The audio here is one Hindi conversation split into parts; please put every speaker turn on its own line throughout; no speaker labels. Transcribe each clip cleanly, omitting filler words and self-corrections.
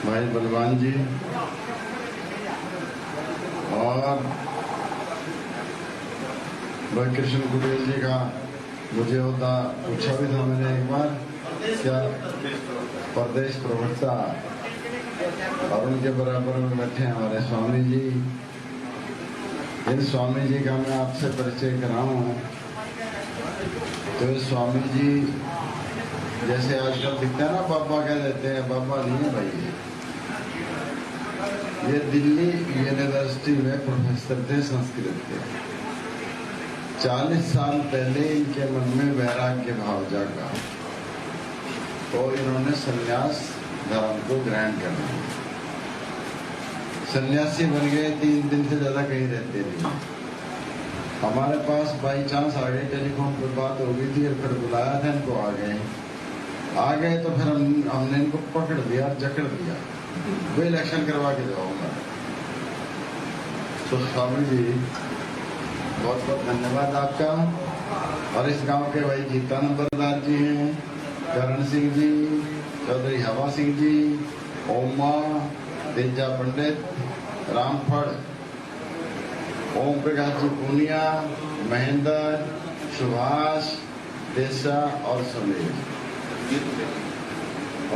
भाई बलवान जी और भाई कृष्ण कुटेल जी का मुझे होता पूछा भी था मैंने एक बार, क्या प्रदेश प्रवक्ता, और उनके बराबर में बैठे हैं हमारे स्वामी जी। इन स्वामी जी का मैं आपसे परिचय कराऊं तो स्वामी जी जैसे आजकल दिखता है ना, बाबा कह देते हैं, बाबा नहीं है भाई। ये दिल्ली यूनिवर्सिटी में प्रोफेसर थे संस्कृत के। 40 साल पहले इनके मन में वैराग्य भाव जागा तो इन्होंने संन्यास धर्म को ग्रहण कर लिया। सन्यासी बन गए, 3 दिन से ज्यादा कहीं रहते नहीं। हमारे पास बाई चांस आ गए, टेलीफोन पर बात हो गई थी और फिर बुलाया था इनको, आ गए तो फिर हमने इनको पकड़ दिया, जकड़ दिया, वो इलेक्शन करवा के जाऊंगा। तो स्वामी जी बहुत बहुत धन्यवाद आपका। और इस गांव के भाई गीता नंबरदार जी हैं, करण सिंह जी, चौधरी हवा सिंह जी, ओमा, तेजा पंडित, रामफड़, ओम प्रकाश जी पूनिया, महेंद्र, सुभाष, देसा और सुनील,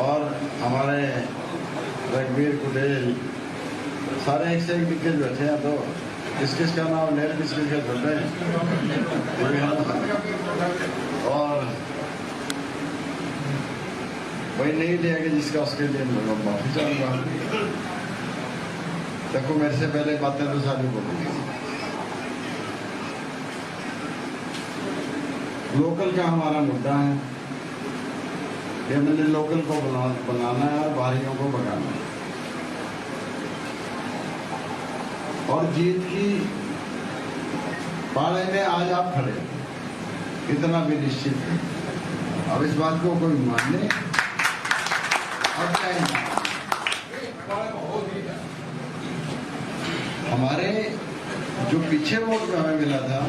और हमारे रघुवीर कुटेल, सारे एक से एक दिग्गज बैठे हैं। तो किस किस का नाम ले, किस किस का छोटे हैं। और वही नहीं लिया कि जिसका उसके लिए माफी चाहूंगा। देखो मेरे से पहले बातें तो सारी बोली। लोकल का हमारा मुद्दा है, ये मैंने लोकल को बनाना है और बाहरियों को भगाना है। और जीत की पाले में आज आप खड़े, इतना भी निश्चित है। अब इस बात को कोई मान ले और क्या, हमारे जो पीछे वोट हमें मिला था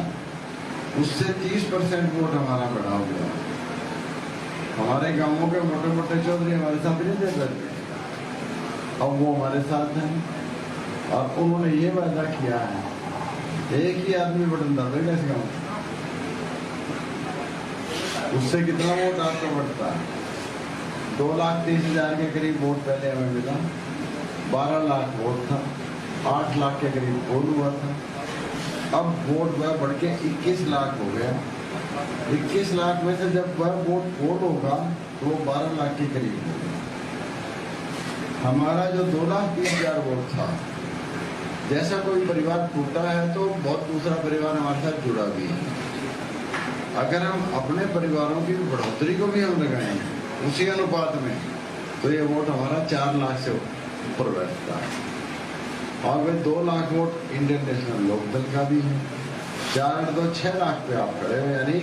उससे 30% वोट हमारा बढ़ा हो गया। हमारे गांवों के मोटे मोटे चौधरी हमारे साथ नहीं थे पहले, अब वो हमारे साथ हैं। और उन्होंने ये वादा किया है, एक ही आदमी बटन दबाएगा इस गाँव, उससे कितना वोट आपका बढ़ता है। 2,30,000 के करीब वोट पहले हमें मिला, 12 लाख वोट था, 8 लाख के करीब पोल हुआ था। अब वोट वह बढ़ के 21 लाख हो गया। 21 लाख में से जब वह वोट पोल होगा तो वो 12 लाख के करीब होगा। हमारा जो 2,30,000 वोट था, जैसा कोई परिवार टूटा है तो बहुत दूसरा परिवार हमारे साथ जुड़ा भी है। अगर हम अपने परिवारों की बढ़ोतरी को भी हम लगाएं उसी अनुपात में, तो ये वोट हमारा 4 लाख से ऊपर बैठता है। और वे 2 lakh vote Indian National Lokdal का भी है। 4 2 6 लाख पे आप खड़े हो, यानी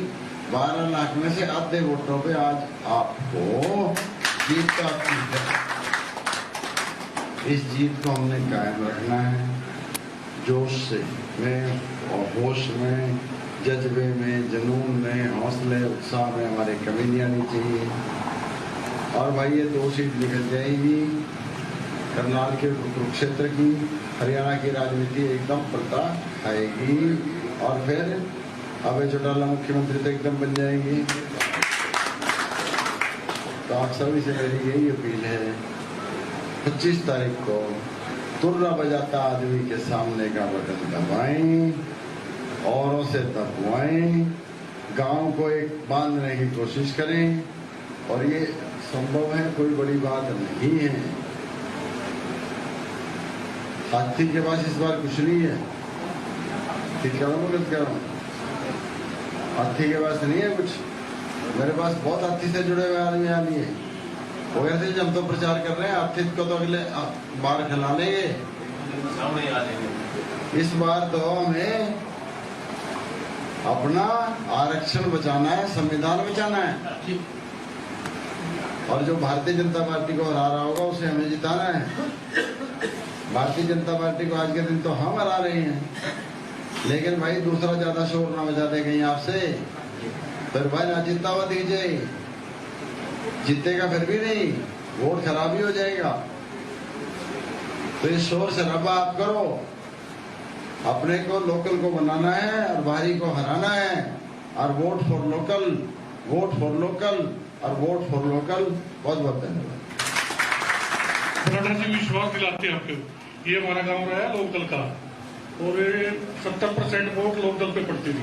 12 लाख में से आधे वोटों पे आज आपको जीत प्राप्त है। इस जीत को हमने कायम रखना है, जोश से में और होश में, जज्बे में, जुनून में, हौसले उत्साह में हमारे कमी नहीं आनी चाहिए। और भाई ये 2 सीट निकल जाएगी, करनाल के कुरुक्षेत्र की, हरियाणा की राजनीति एकदम पलटा आएगी और फिर अभय चौटाला मुख्यमंत्री तो एकदम बन जाएंगी। तो आप सभी से मेरी यही अपील है, 25 तारीख को तुर्रा बजाता आदमी के सामने का बटन दबाएं, औरों से दबवाएं, गांव को एक बांधने की कोशिश करें। और ये संभव है, कोई बड़ी बात नहीं है। हाथी के पास इस बार कुछ नहीं है, ठीक कह रहा हूँ, गलत कह रहा हूँ? हाथी के पास नहीं है कुछ, मेरे पास बहुत हाथी से जुड़े हुए आदमी आ लिए। वो कहते हैं हम तो प्रचार कर रहे हैं, हाथी को तो अगले बार खिला लेंगे, इस बार तो हमें अपना आरक्षण बचाना है, संविधान बचाना है। और जो भारतीय जनता पार्टी को हरा रहा होगा उसे हमें जिताना है। भारतीय जनता पार्टी को आज के दिन तो हम हरा रहे हैं, लेकिन भाई दूसरा ज्यादा शोर ना बजा दे कहीं आपसे, फिर भाई ना जीतता हुआ दीजिए, जीतेगा फिर भी नहीं, वोट खराब ही हो जाएगा। तो ये शोर शराबा आप करो, अपने को लोकल को बनाना है और बाहरी को हराना है। और vote for local, vote for local और वोट फॉर लोकल। बहुत बहुत धन्यवाद।
जी विश्वास दिलाते हैं आपको, ये हमारा गांव रहा है लोकदल का और 70% वोट लोकदल पे पड़ती थी।